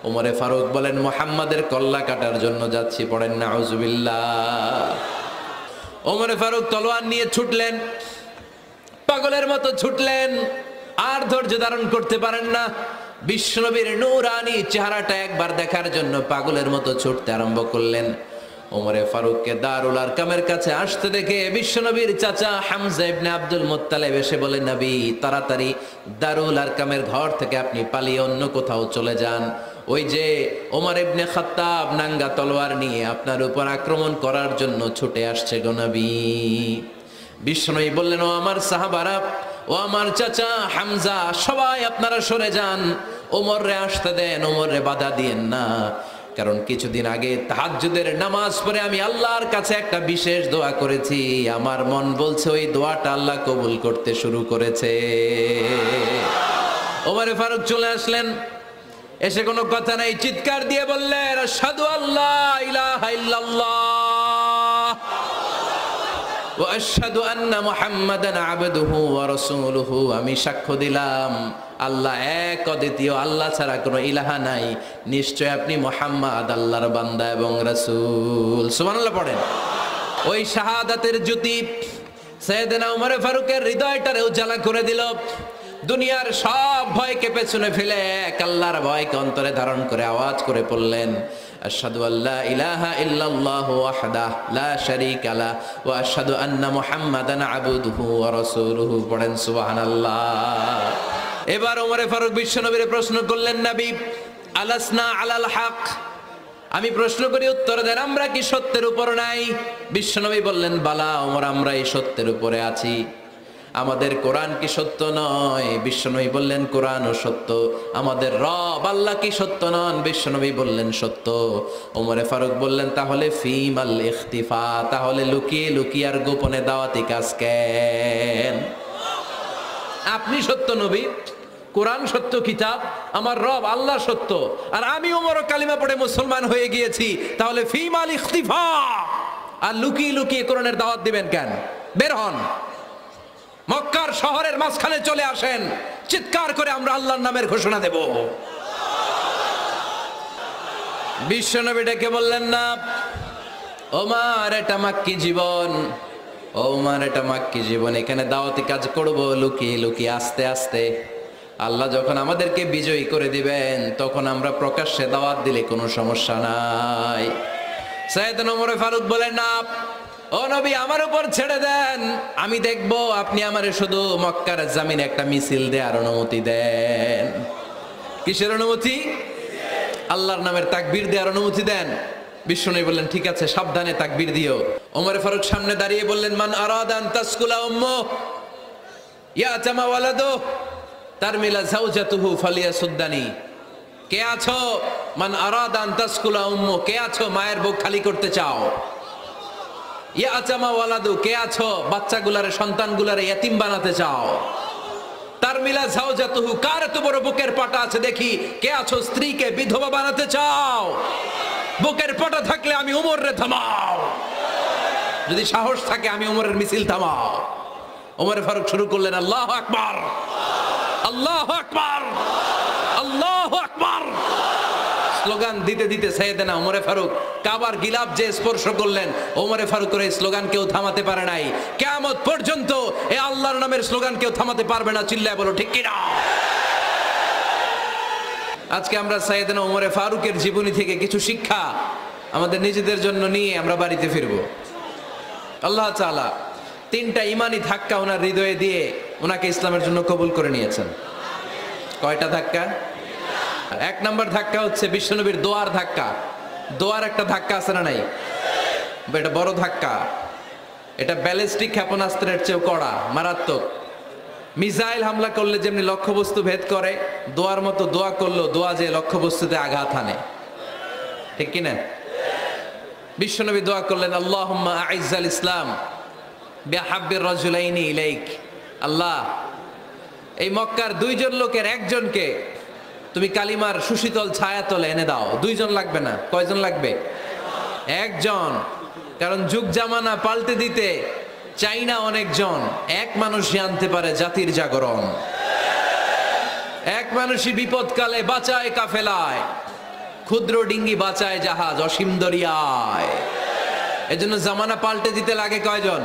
ওমরে ফারুক বলেন, মুহাম্মাদের কল্লা কাটার জন্য যাচ্ছি। পড়েন নাউজুবিল্লাহ। ওমরে ফারুক তলোয়ার নিয়ে ছুটলেন, পাগলের মতো ছুটলেন, আর ধৈর্য ধারণ করতে পারেন না। বিশ্বনবীর নূরানি চেহারাটা একবার দেখার জন্য পাগলের মতো ছুটতে আরম্ভ করলেন। ওমরে ফারুককে দারুল আরকামের কাছে আসতে দেখে বিশ্বনবীর চাচা হামজা ইবনে আব্দুল মুত্তালিব এসে বলে, নবী তাড়াতাড়ি দারুল আরকামের ঘর থেকে আপনি পালিয়ে অন্য কোথাও চলে যান। ওই যে ওমর ইবনে খাত্তাব নাঙ্গা তলোয়ার নিয়ে আপনার উপর আক্রমণ করার জন্য ছুটে আসছে গো নবী। বিশ্বনবী বললেন, ও আমার সাহাবারা, ও আমার চাচা হামজা, সবাই আপনারা সরে যান, ওমররে আসতে দেন, ওমররে বাধা দিয়েন না। কারণ কিছুদিন আগে তাহাজ্জুদের নামাজ পড়ে আমি আল্লাহর কাছে একটা বিশেষ দোয়া করেছি, আমার মন বলছে ওই দোয়াটা আল্লাহ কবুল করতে শুরু করেছে। ওমরে ফারুক চলে আসলেন, এসে কোনো কথা নাই, চিৎকার দিয়ে বললেন, আশহাদু আল্লা ইলাহা ইল্লাল্লাহ ওয়া আশহাদু আন্না মুহাম্মাদান আবদুহু ওয়া রাসূলুহু। আমি সাক্ষ্য দিলাম আল্লাহ এক, অদ্বিতীয়, আল্লাহ ছাড়া কোনো ইলাহা নাই, নিশ্চয় আপনি মুহাম্মদ আল্লাহর বান্দা এবং রাসূল। সুবহানাল্লাহ পড়েন। ওই শাহাদাতের জ্যোতি সাইয়েদনা ওমর ফারুকের হৃদয়টারে উজালা করে দিল। দুনিয়ার সব ভয়কে পেছনে ফেলে এক আল্লাহর ভয়কে অন্তরে ধারণ করে আওয়াজ করে পড়লেন, আশহাদু আল্লা ইলাহা ইল্লাল্লাহু ওয়াহদাহু লা শারীকা লাহু ওয়া আশহাদু আন্না মুহাম্মাদান আবদুহু ওয়া রাসূলুহু। পড়েন সুবহানাল্লাহ। এবার ওমরে ফারুক বিশ্বনবীর প্রশ্ন করলেন, নবী আলাসনা আলাল হক, আমি প্রশ্ন করি উত্তর দেন, আমরা কি সত্যের উপর নাই? বিশ্বনবী বললেন, বালা ওমর, আমরা এই সত্যের উপরে আছি। আমাদের কোরআন কি সত্য নয়? বিশ্বনবী বললেন, কোরআনও সত্য। আমাদের রব আল্লাহ কি সত্য নন? বিশ্বনবী বললেন, সত্য। ওমরে ফারুক বললেন, তাহলে ফিমাল ইখতিফা, তাহলে লুকিয়ে লুকিয়ে আর গোপনে দাওয়াতি কাজ কেন? আপনি সত্য নবী, কোরআন সত্য কিতাব, আমার রব আল্লাহ সত্য, আর আমি ওমর কালিমা পড়ে মুসলমান হয়ে গিয়েছি, তাহলে ফিমাল ইখতিফা, আর লুকিয়ে লুকিয়ে কোরআনের দাওয়াত দিবেন কেন? বের হন, মক্কার শহরের মাঝখানে চলে আসেন, চিৎকার করে আমরা আল্লাহর নামের ঘোষণা দেব। বিশ্বনবী ডেকে বললেন, না ওমর, এটা মাক্কি জীবন, ওমর এটা মাক্কি জীবন, এখানে দাওয়াতি কাজ করব লুকিয়ে লুকিয়ে, আস্তে আস্তে। আল্লাহ যখন আমাদেরকে বিজয়ী করে দিবেন তখন আমরা প্রকাশ্যে দাওয়াত দিলে কোনো সমস্যা নাই। সাইয়েদনা ওমর ফারুক বলেন, না ও নবী, আমার উপর ছেড়ে দেন, আমি দেখব আপনি আমারে শুধু মক্কার জামিনে একটা মিছিল দেওয়ার অনুমতি দেন। কিসের অনুমতি? আল্লাহর নামের তাকবীর দেওয়ার অনুমতি দেন। বিশ্বনবী বললেন, ঠিক আছে, সাবধানে তাকবীর দিও। ওমর ফারুক সামনে দাঁড়িয়ে বললেন, মান আরাদা আন তাসকুলা উম্মু ইয়াতামা ওয়ালাদু তারমিলা যাওজাতুহু ফালিয়াসুদ্দানি। কে আছো? মান আরাদা আন তাসকুলা উম্মু, কে আছো মায়ের বুক খালি করতে চাও? ইয়াতামা ওয়ালাদু, কে আছো বাচ্চাগুলারে, সন্তানগুলারে ইতিম বানাতে চাও? তারমিলা যাওজাতুহু, কার এত বড় বুকের পাটা আছে দেখি, কে আছো স্ত্রীকে বিধবা বানাতে চাও? বুকের পাটা থাকলে আমি উমরে থামাও, যদি সাহস থাকে আমি উমরের মিছিল থামাও। ওমর ফারুক শুরু করলেন, আল্লাহু আকবার, আল্লাহু আকবার, আল্লাহু আকবার। স্লোগান দিতে দিতে সাইয়েদনা ওমর ফারুক কাবার গিলাফ যে স্পর্শ করলেন, ওমর ফারুকের এই স্লোগান কেউ থামাতে পারে নাই। কিয়ামত পর্যন্ত এই আল্লাহর নামের স্লোগান কেউ থামাতে পারবে না। চিল্লায় বলো ঠিক কিনা? আজকে আমরা সাইয়েদনা ওমর ফারুকের জীবনী থেকে কিছু শিক্ষা আমাদের নিজেদের জন্য নিয়ে আমরা বাড়িতে ফিরব। আল্লাহ তাআলা তিনটা ইমানি ধাক্কা ওনার হৃদয়ে দিয়ে ওনাকে ইসলামের জন্য কবুল করে নিয়েছেন। কয়টা ধাক্কা? এক নম্বর ধাক্কা হচ্ছে বিশ্বনবীর দোয়ার ধাক্কা। দোয়ার একটা ধাক্কা আছে না নাই? এটা বড় ধাক্কা, এটা ব্যালিস্টিক ক্ষেপণাস্ত্রের চেয়েও কড়া, মারাত্মক। মিসাইল হামলা করলে যেমনি লক্ষ্যবস্তু ভেদ করে, দোয়ার মতো দোয়া করলো, দোয়া যে লক্ষ্যবস্তুতে আঘাত হানে, ঠিক কিনা? বিশ্বনবী দোয়া করলেন, আল্লাহুম্মা আইজ্জাল ইসলাম বিহাব্বির রাজুলাইনি ইলাইক। আল্লাহ, এই মক্কার দুইজন লোকের একজনকে তুমি কালিমার সুশীতল ছায়াতলে এনে দাও। দুইজন লাগবে না, কয়জন লাগবে? একজন। কারণ যুগ জামানা পাল্টে দিতে চাই না অনেকজন, এক মানুষই আনতে পারে জাতির জাগরণ। এক মানুষই বিপদকালে বাঁচায় কাফেলায়। ক্ষুদ্র ডিঙ্গি বাঁচায় জাহাজ অসীম দরিয়ায়। এজন্য জামানা পাল্টে দিতে লাগে কয়জন?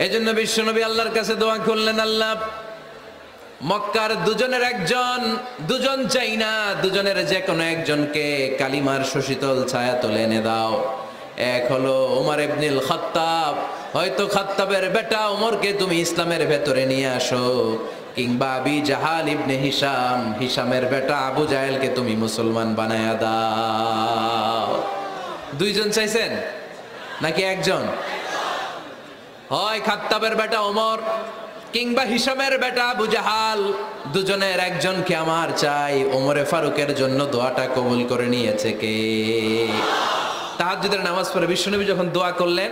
এজন্য বিশ্বনবী আল্লাহর কাছে দোয়া করলেন, আল্লাহ মক্কার দুজনের একজন, দুজন চাই না, দুজনের যে কোনো একজনকে কালিমার সুশীতল ছায়া তুলে এনে দাও। এক হলো ওমর ইবনুল খাত্তাব, হয়তো খাত্তাবের বেটা ওমরকে তুমি ইসলামের ভেতরে নিয়ে আসো, কিংবা আবি জাহাল ইবনে হিশাম, হিশামের বেটা আবু জাহেলকে তুমি মুসলমান বানায়া দাও। দুইজন চাইছেন নাকি একজন? হয় খাত্তাবের বেটা ওমর কিংবা হিশামের বেটা আবু জাহাল, দুজনের একজনকে আমার চাই। ওমরে ফারুকের জন্য দোয়াটা কবুল করে নিয়েছে কে? তাহাজ্জুদের নামাজ পড়ে বিশ্বনবী যখন দোয়া করলেন,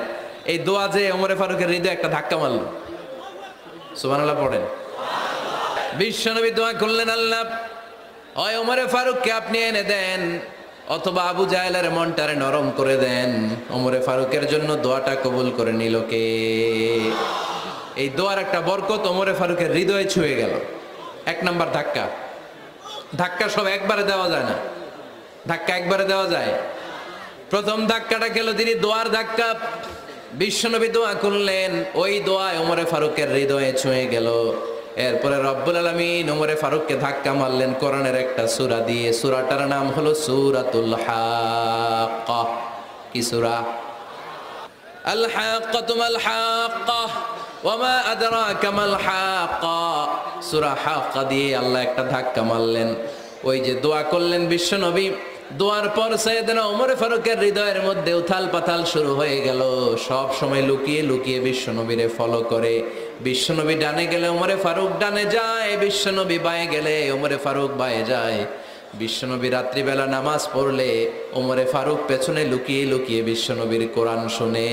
এই দোয়া যে ওমরে ফারুকের হৃদয়ে একটা ধাক্কা মারল। সুবহানাল্লাহ পড়েন। বিশ্বনবী দোয়া করলেন, আল্লাহ হয় ওমরে ফারুককে আপনি এনে দেন, অথবা আবু জাহেলের মনটারে নরম করে দেন। ওমরে ফারুকের জন্য দোয়াটা কবুল করে নিল কে? এই দোয়ার একটা বরকত ওমরে ফারুকের হৃদয়ে ছুঁয়ে গেল। এক নাম্বার ধাক্কা। ধাক্কা সব একবারে দেওয়া যায় না, ধাক্কা একবারে দেওয়া যায়। প্রথম ধাক্কাটা গেল তিনি দোয়ার ধাক্কা। বিশ্বনবী দোয়া করলেন, ওই দোয়ায় ওমরে ফারুকের হৃদয়ে ছুঁয়ে গেল। এরপরে রব্বুল আলামিন ওমরে ফারুককে ধাক্কা মারলেন কোরআনের একটা সূরা দিয়ে। সূরাটার নাম হলো সূরাতুল হাক্কা। কি সূরা? আল হাক্কাতু মাল হাক্কা ওয়া মা আদরাকা মাল হাক্কা। সূরা হাক্কা দিয়ে আল্লাহ একটা ধাক্কা মারলেন। ওই যে দোয়া করলেন বিশ্বনবী, দোয়ার পর সাইয়েদনা ওমর ফারুকের হৃদয়ের মধ্যে উথাল পাথাল শুরু হয়ে গেল। সব সময় লুকিয়ে লুকিয়ে বিশ্বনবীরে ফলো করে। বিশ্বনবী ডানে গেলে ওমরে ফারুক ডানে যায়, বিশ্বনবী বায়ে গেলে ওমরে ফারুক বায়ে যায়। বিশ্বনবী রাত্রিবেলা নামাজ পড়লে ওমরে ফারুক পেছনে লুকিয়ে লুকিয়ে বিশ্বনবীর কোরআন শুনে।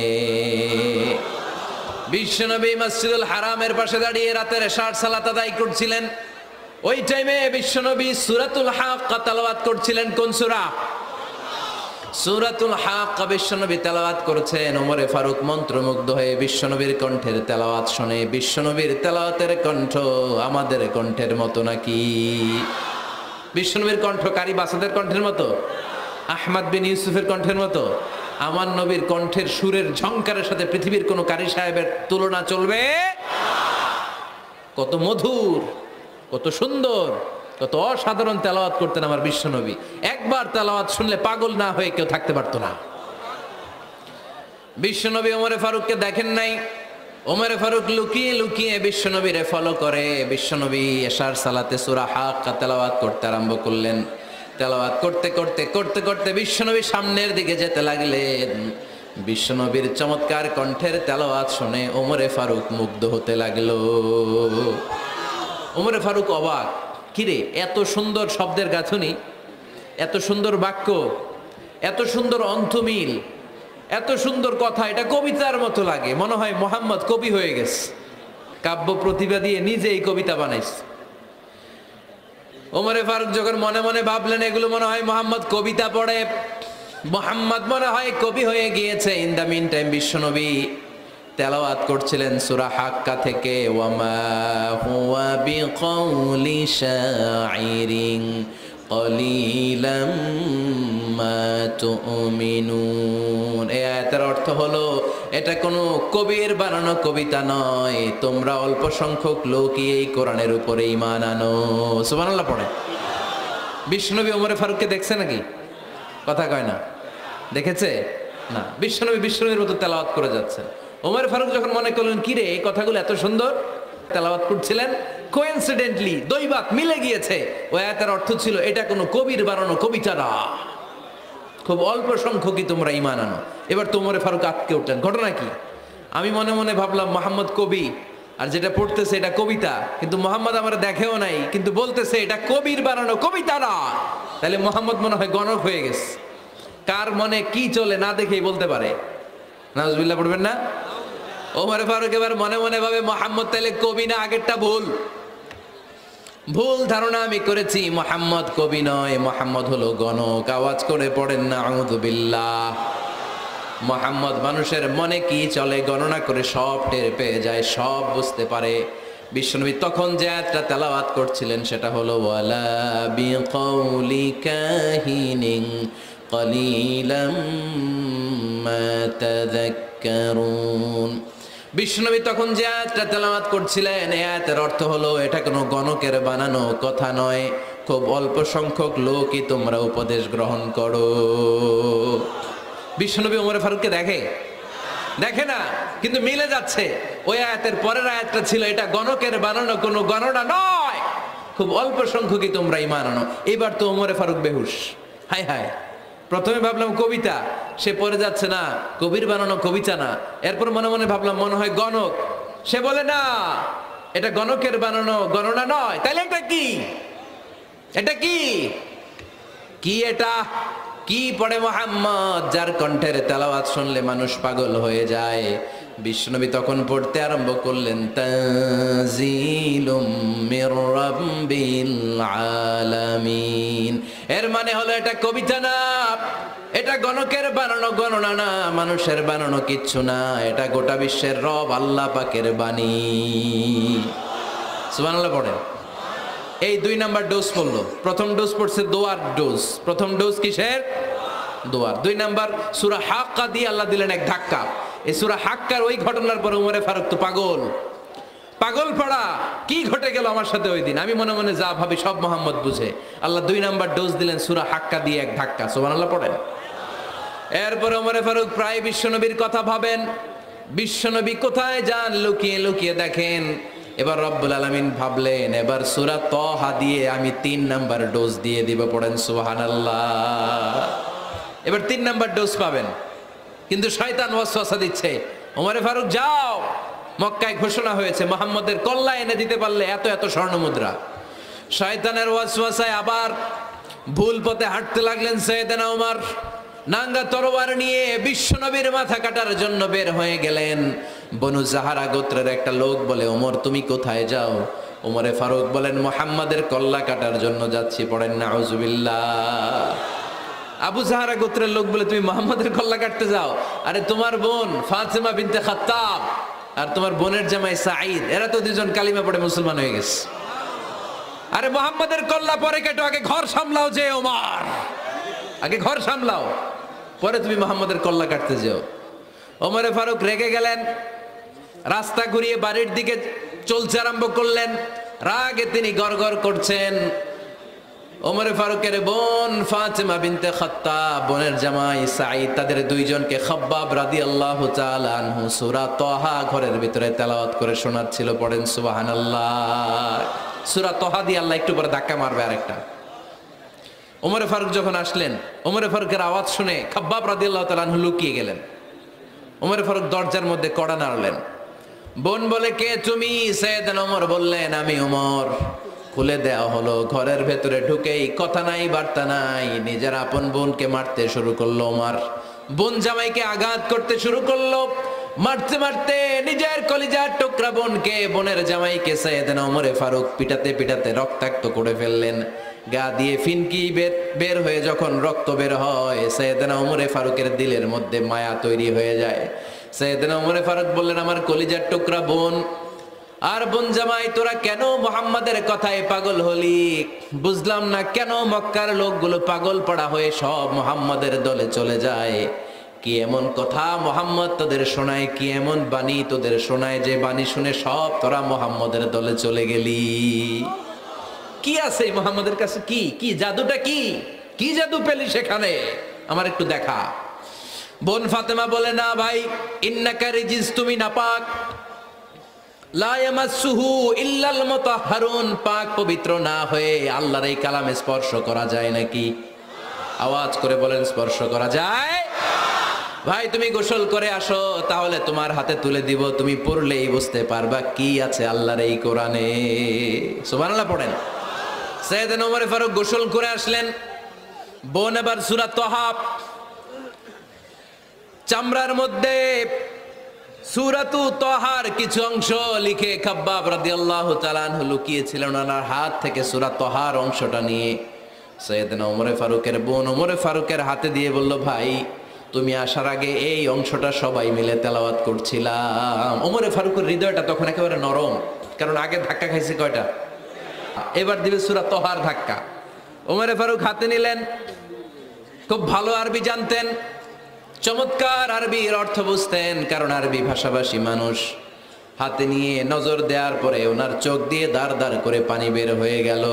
বিশ্বনবী মসজিদুল হারামের পাশে দাঁড়িয়ে রাতের এশার সালাত আদায় করছিলেন। ওই টাইমে বিশ্বনবী সূরাতুল হাক্কা তেলাওয়াত করছিলেন। কোন সূরা? সূরাতুল হাক্কা বিশ্বনবী তেলাওয়াত করছেন। ওমরে ফারুক মন্ত্রমুগ্ধ হয়ে বিশ্বনবীর কণ্ঠের তেলাওয়াত শুনে। বিশ্বনবীর তেলাওয়াতের কণ্ঠ আমাদের কণ্ঠের মতো নাকি? বিশ্বনবীর কণ্ঠ কারি বাসাদের কণ্ঠের মতো? আহমদ বিন ইউসুফের কণ্ঠের মতো? আমার নবীর কণ্ঠের সুরের ঝংকারের সাথে পৃথিবীর কোন কারি সাহেবের তুলনা চলবে? কত মধুর, কত সুন্দর, কত অসাধারণ তেলাওয়াত করতেন আমার বিশ্বনবী। একবার তেলাওয়াত শুনলে পাগল না হয়ে কেউ থাকতে পারতো না। বিশ্বনবী ওমরে ফারুককে দেখেন নাই। ওমরে ফারুক লুকিয়ে লুকিয়ে বিশ্বনবীরে ফলো করে। বিশ্বনবী এশার সালাতে সূরা হাক্কা তেলাওয়াত করতে আরম্ভ করলেন। তেলাওয়াত করতে করতে করতে করতে বিশ্বনবী সামনের দিকে যেতে লাগলেন। বিশ্বনবীর চমৎকার কণ্ঠের তেলাওয়াত শুনে ওমরে ফারুক মুগ্ধ হতে লাগলো। ওমরে ফারুক অবাক, কিরে এত সুন্দর শব্দের গাঁথনি, এত সুন্দর বাক্য, এত সুন্দর অন্থমিল, এত সুন্দর কথা, এটা কবিতার মতো লাগে। মনে হয় মোহাম্মদ কবি হয়ে গেছে, কাব্য প্রতিভা দিয়ে নিজেই কবিতা বানাইছে। ওমরে ফারুক যখন মনে মনে ভাবলেন এগুলো মনে হয় মোহাম্মদ কবিতা পড়ে, মোহাম্মদ মনে হয় কবি হয়ে গিয়েছে। ইন দ্য মিন টাইম বিশ্বনবী তেলাওয়াত করছিলেন সূরা হাক্কা থেকে, ওয়ামা হুয়া বিকাউলি শাইরিন কলিলাম মা তুমিনুন। এই আয়াতের অর্থ হলো এটা কোনো কবির বানানো কবিতা নয়, তোমরা অল্প সংখ্যক লোকই এই কোরআনের উপরে ঈমান আনো। সুবহানাল্লাহ পড়ে। বিশ্বনবী ওমরে ফারুককে দেখছে নাকি? কথা কয় না, দেখেছে না? বিশ্বনবীর মতো তেলাওয়াত করে যাচ্ছেন। ওমর ফারুক যখন মনে করলেন কি রে এই কথাগুলো এত সুন্দর, তেলাওয়াত করছিলেন, কোইন্সিডেন্টলি দৈবাত মিলে গিয়েছে। ওই আয়াতের অর্থ ছিল এটা কোনো কবির বানানো কবিতা না, খুব অল্প সংখ্যকই তোমরা ঈমান আনো। এবার তো ওমর ফারুক আটকে উঠলেন। ঘটনা কি? আমি মনে মনে ভাবলাম মোহাম্মদ কবি, আর যেটা পড়তেছে এটা কবিতা, কিন্তু মোহাম্মদ আমরা দেখেও নাই, কিন্তু বলতেছে এটা কবির বানানো কবিতা না। তাহলে মোহাম্মদ মনে হয় গণক হয়ে গেছে। কার মনে কি চলে না দেখেই বলতে পারে। নাউজুবিল্লাহ পড়বেন না? ওমর ফারুক এবার মনে মনে ভাবে মোহাম্মদ তাহলে কবি না, আগেরটা ভুল, ভুল ধারণা আমি করেছি। মোহাম্মদ কবি নয়, মোহাম্মদ হলো গণক। আওয়াজ করে পড়েন না আউযু বিল্লাহ। মোহাম্মদ মানুষের মনে কি চলে গণনা করে সব টের পেয়ে যায়, সব বুঝতে পারে। বিশ্বনবী তখন যে আয়াতটা তেলাওয়াত করছিলেন সেটা হলো ওয়ালা বিকাউলি কাহিনিন কলিলাম মা তাযাক্কারুন। বিশ্বনবী তখন যে আয়াতটা তেলাওয়াত করছিলেন এই আয়াতের অর্থ হলো এটা কোনো গণকের বানানো কথা নয়, খুব অল্প সংখ্যক লোকই তোমরা উপদেশ গ্রহণ করো। বিশ্বনবী ওমর ফারুককে দেখে না, কিন্তু মিলে যাচ্ছে। ওই আয়াতের পরের আয়াতটা ছিল এটা গণকের বানানো কোনো গণনা নয়, খুব অল্প সংখ্যকই তোমরা ঈমান আনো। এবার তো ওমর ফারুক বেহুশ। হায় হায়, প্রথমে ভাবলাম কবিতা, সে পড়ে যাচ্ছে না কবির বানানো কবিতা না। এরপর মনে মনে ভাবলাম মনে হয় গণক, সে বলে না এটা গণকের বানানো গণনা নয়। তাহলে এটা কি? এটা কি কি এটা কি পড়ে মুহাম্মদ, যার কণ্ঠের তেলাওয়াত শুনলে মানুষ পাগল হয়ে যায়। বিশ্বনবী তখন পড়তে আরম্ভ করলেন তানজিলুম মির রাব্বিল আলামিন। এর মানে হলো এটা কবিতা না, এটা গণকের বানানো গণনা না, মানুষের বানানো কিচ্ছু না, এটা গোটা বিশ্বের রব আল্লাহ পাকের বাণী। সুবহানাল্লাহ পড়েন। এই 2 নাম্বার ডোজ পড়লো। প্রথম ডোজ পড়ছে দোয়ার ডোজ। প্রথম ডোজ কিসের? দোয়ার। 2 নাম্বার সূরা হাক্কা দিয়ে আল্লাহ দিলেন এক ধাক্কা। এই সূরা হাক্কার ওই ঘটনার পরে ওমরে ফারুক তো পাগল পড়া, কি ঘটে গেল আমার সাথে ওই দিন। আমি মনে মনে যা ভাবি সব মোহাম্মদ বুঝে। আল্লাহ 2 নাম্বার ডোজ দিলেন সূরা হাক্কা দিয়ে এক ধাক্কা। সুবহানাল্লাহ পড়েন। এরপরে ওমরে ফারুক প্রায় বিশ্বনবীর কথা ভাবেন, বিশ্বনবী কোথায় যান লুকিয়ে লুকিয়ে দেখেন। এবার রব্বুল আলামিন ভাবলেন এবার সূরা তাহা দিয়ে আমি 3 নাম্বার ডোজ দিয়ে দিব। পড়েন সুবহানাল্লাহ। এবার 3 নাম্বার ডোজ পাবেন, কিন্তু শয়তান ওয়াসওয়াসা দিচ্ছে, ওমরে ফারুক যাও, মক্কায় ঘোষণা হয়েছে মুহাম্মদের কল্লা এনে দিতে পারলে এত এত স্বর্ণ মুদ্রা। শয়তানের ওয়াসওয়াসায় আবার ভুল পথে হাঁটতে লাগলেন সাইয়েদনা ওমর। নাঙ্গা তরোয়ার নিয়ে বিশ্বনবীর মাথা কাটার জন্য বের হয়ে গেলেন। বনু জাহারা গোত্রের একটা লোক বলে ওমর তুমি কোথায় যাও? ওমরে ফারুক বলেন মুহাম্মাদের কল্লা কাটার জন্য যাচ্ছি। পড়েন নাউজুবিল্লাহ। আবু জাহারা গোত্রের লোক বলে তুমি মুহাম্মাদের কল্লা কাটতে যাও? আরে তোমার বোন ফাতেমা বিনতে খাত্তাব আর তোমার বোনের জামাই সাঈদ, এরা তো 2জন কালিমা পড়ে মুসলমান হয়ে গেছে। আরে মুহাম্মাদের কল্লা পরে কেটো, আগে ঘর সামলাও। যে ওমর আগে ঘর সামলাও, পরে তুমি মুহাম্মাদের কল্লা কাটতে যাও। ওমরে ফারুক রেগে গেলেন, রাস্তা ঘুরিয়ে বাড়ির দিকে চলতে আরম্ভ করলেন। রাগে তিনি গড়গড় করছেন। ওমরে ফারুকের বোন ফাতেমা বিনতে খাত্তাব, বোনের জামাই সাঈদ, তাদের 2 জনকে খাব্বাব রাদিয়াল্লাহু তাআলা আনহু সূরা তাহা ঘরের ভিতরে তেলাওয়াত করে শোনাচ্ছিল। পড়েন সুবহানাল্লাহ। সূরা তাহা দিয়ে আল্লাহ একটু পরে ধাক্কা মারবে আরেকটা। ওমরে ফারুক যখন আসলেন, ওমরে ফারুকের আওয়াজ শুনে খাব্বাব রাদিয়াল্লাহু তাআলা আনহু লুকিয়ে গেলেন। ওমরে ফারুক দরজার মধ্যে কড়া নাড়লেন। বোন বলে কে তুমি? সাইয়েদনা ওমর বললেন আমি ওমর। খুলে দেওয়া হলো। ঘরের ভেতরে ঢুকেই কথা নাই বার্তা নাই, নিজের আপন বোনকে মারতে শুরু করলো ওমর। বোন জামাইকে আঘাত করতে শুরু করলো। মারতে মারতে নিজের কলিজার টুকরা বোনকে, বোনের জামাইকে সাইয়েদনা ওমরে ফারুক পিটাতে পিটাতে রক্তাক্ত করে ফেললেন। গা দিয়ে ফিনকি বের হয়ে যখন রক্ত বের হয়, সাইয়েদনা ওমরে ফারুকের দিলের মধ্যে মায়া তৈরি হয়ে যায়। সাইয়েদনা ওমরে ফারুক বললেন আমার কলিজার টুকরা বোন আর বোন জামাই, তোরা কেন মুহাম্মাদের কথায় পাগল হলি? বুঝলাম না কেন মক্কার লোকগুলো পাগল পড়া হয়ে সব মুহাম্মাদের দলে চলে যায়। কি এমন কথা মুহাম্মদ তোদের শোনায়, কি এমন বাণী তোদের শোনায় যে বাণী শুনে সব তোরা মুহাম্মাদের দলে চলে গেলি? কি আছে মুহাম্মাদের কাছে? কি কি জাদুটা? কি জাদু পেলি সেখানে? আমার একটু দেখা। বোন ফাতেমা বলে না ভাই, ইন্নাকা রিজিস, তুমি নাপাক। লা ইয়ামাসসুহু ইল্লাল মুতাহহারুন, পাক পবিত্র না হয়ে আল্লাহর এই কালামে স্পর্শ করা যায় নাকি? আওয়াজ করে বলেন স্পর্শ করা যায়? ভাই তুমি গোসল করে আসো, তাহলে তোমার হাতে তুলে দিব, তুমি পড়লেই বুঝতে পারবা কি আছে আল্লাহর এই কোরআনে। সুবহানাল্লাহ পড়েন। সাইয়েদনা ওমর ফারুক গোসল করে আসলেন। বোন এবার সূরা তাহা চামড়ার মধ্যে সূরাতু তাহার কিছু অংশ লিখে খাব্বাব রাদিয়াল্লাহু তাআলা আনহু লুকিয়েছিলেন। ওনার হাত থেকে সূরা তাহার অংশটা নিয়ে সাইয়েদনা ওমর ফারুকের বোন ওমর ফারুকের হাতে দিয়ে বলল ভাই তুমি আসার আগে এই অংশটা সবাই মিলে তেলাওয়াত করছিলাম। ওমরে ফারুকের হৃদয়টা তখন একেবারে নরম, কারণ আগে ধাক্কা খাইছে কয়টা, এবার দিবে সূরা তহার ধাক্কা। ওমরে ফারুক হাতে নিলেন, খুব ভালো আরবি জানতেন, চমৎকার আরবির অর্থ বুঝতেন, কারণ আরবি ভাষাভাষী মানুষ। হাতে নিয়ে নজর দেওয়ার পরে ওনার চোখ দিয়ে দাঁড় দাঁড় করে পানি বের হয়ে গেল।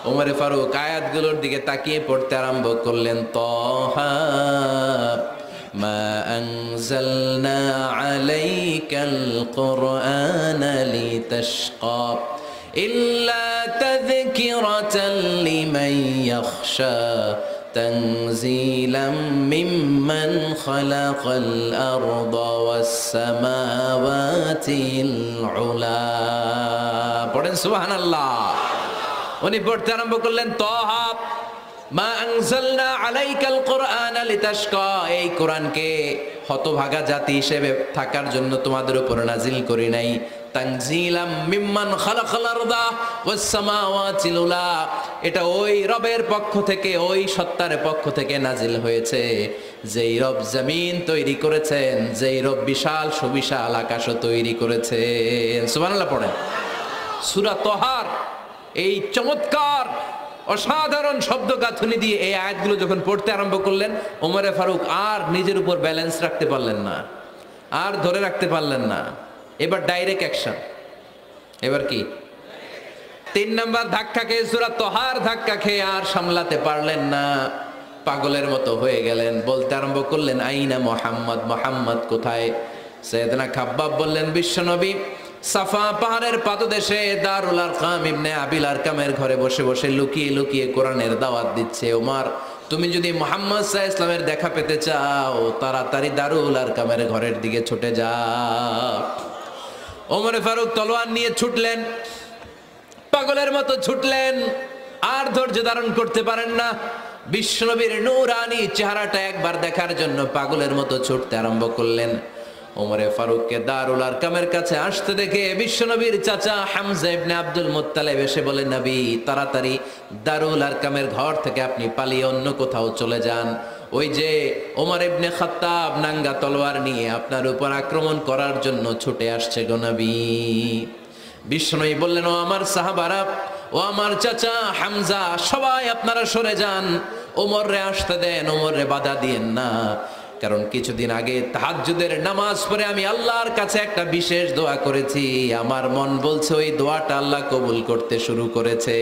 ওমরে ফারুক আয়াতগুলোর দিকে তাকিয়ে পড়তে আরম্ভ করলেন, তহা মা আনজালনা আলাইকাল কুরআনা লিতাশকা ইল্লা তাযকিরাতাল লিমান ইয়াখশা তানজিলাম মিম্মান খালাকাল আরদা ওয়াস সামাওয়াতিল উলা। পড়েন সুবহানাল্লাহ। উনি পড়তে আরম্ভ করলেন, তহা মা আনজালনা আলাইকাল কুরআনা লিতাশকা, এই কোরআনকে হতভাগা জাতি হিসেবে থাকার জন্য তোমাদের উপর নাজিল করি নাই। তানজিলাম মিম্মান খালাকাল আরদা ওয়াস সামাওয়াতিল উলা, এটা ওই রবের পক্ষ থেকে, ওই সত্তার পক্ষ থেকে নাজিল হয়েছে যেই রব জমিন তৈরি করেছেন, যেই রব বিশাল সুবিশাল আকাশও তৈরি করেছেন। সুবহানাল্লাহ পড়েন। সূরা তহার এই চমৎকার অসাধারণ শব্দ গাঁথনি দিয়ে এই আয়াতগুলো যখন পড়তে আরম্ভ করলেন, ওমরে ফারুক আর নিজের উপর ব্যালেন্স রাখতে পারলেন না, আর ধরে রাখতে পারলেন না। এবার ডাইরেক্ট অ্যাকশন। এবার কি 3 নাম্বার ধাক্কা খেয়ে, সূরা তহার ধাক্কা খেয়ে আর সামলাতে পারলেন না, পাগলের মতো হয়ে গেলেন। বলতে আরম্ভ করলেন, আইনা মুহাম্মদ, মুহাম্মদ কোথায়? সাইয়েদনা খাব্বাব বললেন, বিশ্বনবী সাফা পাহাড়ের পাদদেশে দারুল আরকাম ইবনে আবিল আরকামের ঘরে বসে বসে লুকিয়ে লুকিয়ে কোরআনের দাওয়াত দিচ্ছে। ওমর, তুমি যদি মুহাম্মদ সাল্লাল্লাহু আলাইহি ওয়াসাল্লামের দেখা পেতে চাও, তাড়াতাড়ি দারুল আরকামের ঘরের দিকে ছুটে যাও। ওমরে ফারুক তলোয়ার নিয়ে ছুটলেন, পাগলের মতো ছুটলেন, আর ধৈর্য ধারণ করতে পারেন না। বিশ্বনবীর নূরানি চেহারাটা একবার দেখার জন্য পাগলের মতো ছুটতে আরম্ভ করলেন। ওমরে ফারুককে দারুল আরকামের কাছে আসতে দেখে বিশ্বনবীর চাচা হামজা ইবনে আব্দুল মুত্তালিব এসে বলে, নবী তাড়াতাড়ি দারুল আরকামের ঘর থেকে আপনি পালিয়ে অন্য কোথাও চলে যান। ওই যে ওমর ইবনে খাত্তাব নাঙ্গা তলোয়ার নিয়ে আপনার উপর আক্রমণ করার জন্য ছুটে আসছে গো নবী। বিশ্বনবী বললেন, ও আমার সাহাবারা, ও আমার চাচা হামজা, সবাই আপনারা সরে যান, ওমররে আসতে দেন, ওমররে বাধা দিয়েন না। কারণ কিছুদিন আগে তাহাজ্জুদের নামাজ পড়ে আমি আল্লাহর কাছে একটা বিশেষ দোয়া করেছি, আমার মন বলছে ওই দোয়াটা আল্লাহ কবুল করতে শুরু করেছে।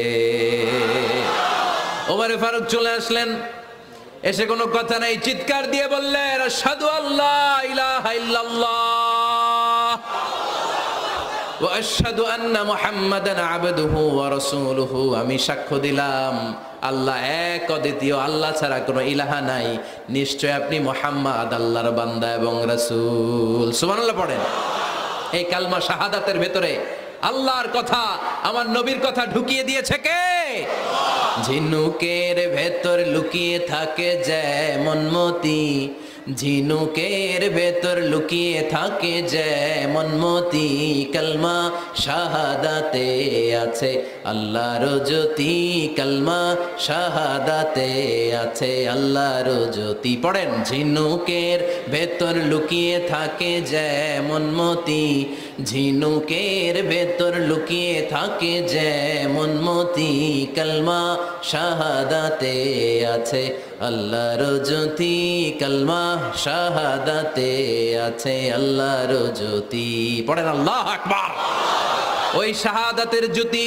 ওমরে ফারুক চলে আসলেন, এসে কোনো কথা নাই, চিৎকার দিয়ে বললেন, আশহাদু আল্লা ইলাহা ইল্লাল্লাহ ওয়া আশহাদু আন্না মুহাম্মাদান আবদুহু ওয়া রাসূলুহু, আমি সাক্ষ্য দিলাম আল্লাহ এক, অদ্বিতীয়, আল্লাহ ছাড়া কোনো ইলাহা নাই, নিশ্চয় আপনি মুহাম্মদ আল্লাহর বান্দা এবং রাসূল। সুবহানাল্লাহ পড়েন। এই কালমা শাহাদাতের ভেতরে আল্লাহর কথা, আমার নবীর কথা ঢুকিয়ে দিয়েছে কে? ঝিনুকের ভেতর লুকিয়ে থাকে যেমন মতি, ঝিনুকের ভেতর লুকিয়ে থাকে যেমন মতি, কালমা শাহাদাতে আছে আল্লাহর জ্যোতি, কালমা শাহাদাতে আছে আল্লাহর জ্যোতি। পড়েন, ঝিনুকের ভেতর লুকিয়ে থাকে যেমন মতি, ঝিনুকের ভেতর লুকিয়ে থাকে যেমন মতি, কালমা শাহাদাতে আছে আল্লাহর জ্যোতি, কালমা শাহাদাতে আছে আল্লাহর জ্যোতি। পড়েন আল্লাহু আকবার। ওই শাহাদাতের জ্যোতি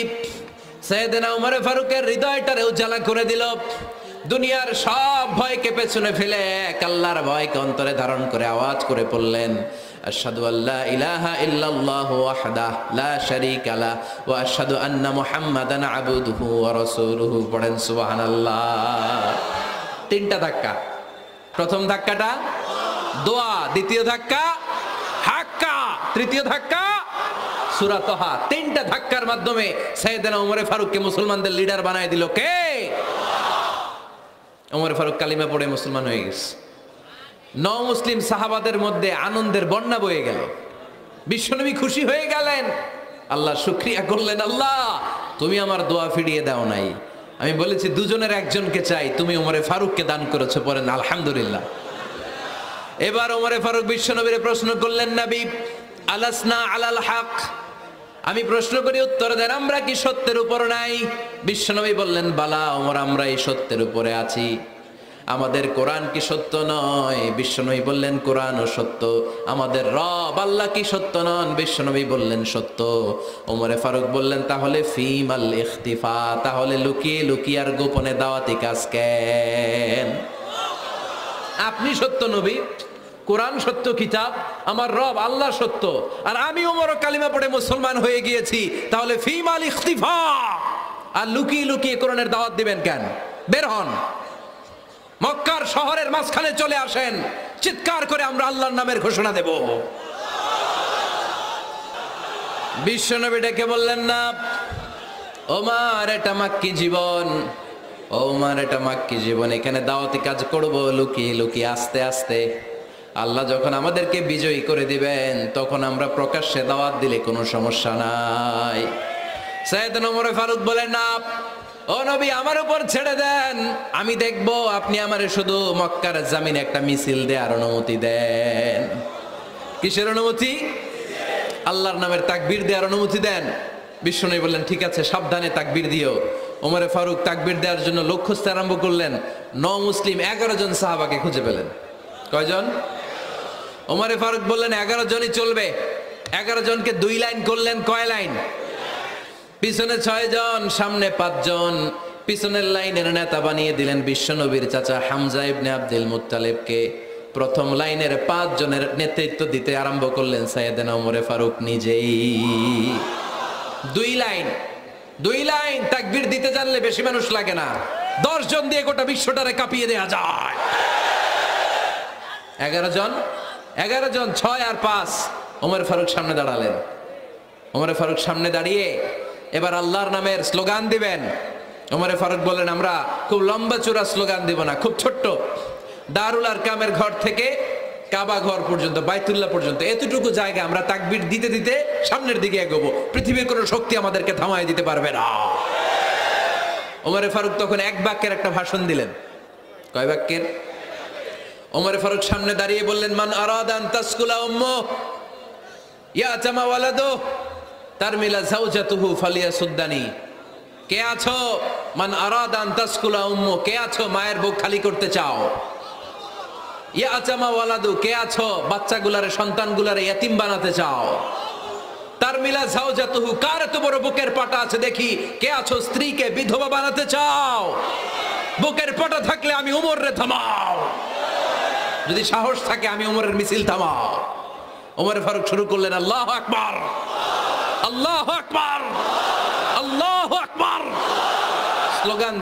সাইয়েদনা ওমর ফারুকের হৃদয়টারে উজালা করে দিল। দুনিয়ার সব ভয়কে পেছনে ফেলে এক আল্লাহর ভয়কে অন্তরে ধারণ করে আওয়াজ করে পড়লেন, আশহাদু আল্লা ইলাহা ইল্লাল্লাহু ওয়াহদাহু লা শারীকা লাহু ওয়া আশহাদু আন্না মুহাম্মাদান আবদুহু ওয়া রাসূলুহু। পড়েন সুবহানাল্লাহ। 3টা ধাক্কা। প্রথম ধাক্কাটা দোয়া, দ্বিতীয় ধাক্কা হাক্কা, তৃতীয় ধাক্কা সূরা তহা। 3টা ধাক্কার মাধ্যমে সাইয়েদনা ওমর ফারুককে মুসলমানদের লিডার বানায় দিল কে? ওমর ফারুক কালিমা পড়ে মুসলমান হয়ে গেছে। মুসলিম সাহাবাদের মধ্যে আনন্দের বন্যা বয়ে গেল। বিশ্বনবী খুশি হয়ে গেলেন, আল্লাহ শুকরিয়া করলেন, আল্লাহ তুমি আমার দোয়া ফিরিয়ে দাও নাই, আমি বলেছি দুজনের একজনকে চাই, তুমি ওমরে ফারুককে দান করেছো, পড়েন আলহামদুলিল্লাহ। এবার ওমরে ফারুক বিশ্বনবীরে প্রশ্ন করলেন, নবী আলাসনা আলাল হক, আমি প্রশ্ন করি উত্তর দেন, আমরা কি সত্যের উপর নাই? বিশ্বনবী বললেন, বালা ওমর, আমরা এই সত্যের উপরে আছি। আমাদের কোরআন কি সত্য নয়? বিশ্বনবী বললেন, কোরআনও সত্য। আমাদের রব আল্লাহ কি সত্য নন? বিশ্বনবী বললেন, সত্য। ওমরে ফারুক বললেন, তাহলে ফিমাল ইখতিফা, তাহলে লুকিয়ে লুকিয়ে আর গোপনে দাওয়াতি কাজ কেন? আপনি সত্য নবী, কোরআন সত্য কিতাব, আমার রব আল্লাহ সত্য, আর আমি ওমর কালিমা পড়ে মুসলমান হয়ে গিয়েছি, তাহলে ফিমাল ইখতিফা, আর লুকিয়ে লুকিয়ে কোরআনের দাওয়াত দিবেন কেন? বের হন, মক্কার শহরের মাঝখানে চলে আসেন, চিৎকার করে আমরা আল্লাহর নামের ঘোষণা দেব। বিশ্বনবী ডেকে বললেন, না ওমর, এটা মাক্কি জীবন, ওমর এটা মাক্কি জীবন, এখানে দাওয়াতি কাজ করব লুকিয়ে লুকিয়ে, আস্তে আস্তে। আল্লাহ যখন আমাদেরকে বিজয়ী করে দিবেন, তখন আমরা প্রকাশ্যে দাওয়াত দিলে কোনো সমস্যা নাই। সাইয়েদনা ওমর ফারুক বলেন, না ও নবী, আমার উপর ছেড়ে দেন, আমি দেখবো আপনি আমারে শুধু মক্কার জামিনে একটা মিছিল দেওয়ার অনুমতি দেন। কিসের অনুমতি? আল্লাহর নামের তাকবীর দেওয়ার অনুমতি দেন। বিশ্বনবী বললেন, ঠিক আছে, সাবধানে তাকবীর দিও। ওমরে ফারুক তাকবীর দেওয়ার জন্য লোক খুঁজতে আরম্ভ করলেন। মুসলিম 11 জন সাহাবাকে খুঁজে পেলেন। কয়জন? ওমরে ফারুক বললেন, 11 জনই চলবে। 11 জনকে 2 লাইন করলেন। কয় লাইন? পিছনে 6 জন, সামনে 5 জন। পিছনের লাইনের নেতা বানিয়ে দিলেন বিশ্বনবীর চাচা হামজা ইবনে আব্দুল মুত্তালিবকে। প্রথম লাইনের 5 জনের নেতৃত্ব দিতে আরম্ভ করলেন সাইয়েদনা ওমরে ফারুক নিজেই। 2 লাইন তাকবীর দিতে জানলে বেশি মানুষ লাগে না, 10 জন দিয়ে গোটা বিশ্বটারে কাঁপিয়ে দেয়া যায়। 11 জন, 6 আর 5। ওমর ফারুক সামনে দাঁড়ালেন। ওমরে ফারুক সামনে দাঁড়িয়ে এবার আল্লাহর নামের স্লোগান দিবেন। ওমরে ফারুক বললেন, আমরা খুব লম্বা চূড়া স্লোগান দিব না, খুব ছোট্ট, দারুল আরকামের ঘর থেকে কাবা ঘর পর্যন্ত, বাইতুল্লাহ পর্যন্ত, এতটুকু জায়গা আমরা তাকবীর দিতে দিতে সামনের দিকে এগোবো, পৃথিবীর কোনো শক্তি আমাদেরকে থামায় দিতে পারবে না। ওমরে ফারুক তখন 1 বাক্যের একটা ভাষণ দিলেন। কয় বাক্যের? ওমরে ফারুক সামনে দাঁড়িয়ে বললেন, মান আরাদা আন তাসকুলা উম্মু ইয়াতামা ওয়ালাদু তারমিলা যাওজাতুহু ফালিয়াসুদ্দানি। কে আছো? মান আরাদা আন তাসকুলা উম্মু, কে আছো মায়ের বুক খালি করতে চাও? ইয়াতামা ওয়ালাদু, কে আছো বাচ্চাগুলারে, সন্তানগুলারে ইয়াতিম বানাতে চাও? তারমিলা যাওজাতুহু, কার এত বড় বুকের পাটা আছে দেখি, কে আছো স্ত্রীকে বিধবা বানাতে চাও? বুকের পাটা থাকলে আমি ওমরে থামাও, যদি সাহস থাকে আমি ওমরের মিছিল থামাও। ওমরে ফারুক শুরু করলেন, আল্লাহু আকবার, আল্লাহু আকবার, আল্লাহু আকবার, স্লোগান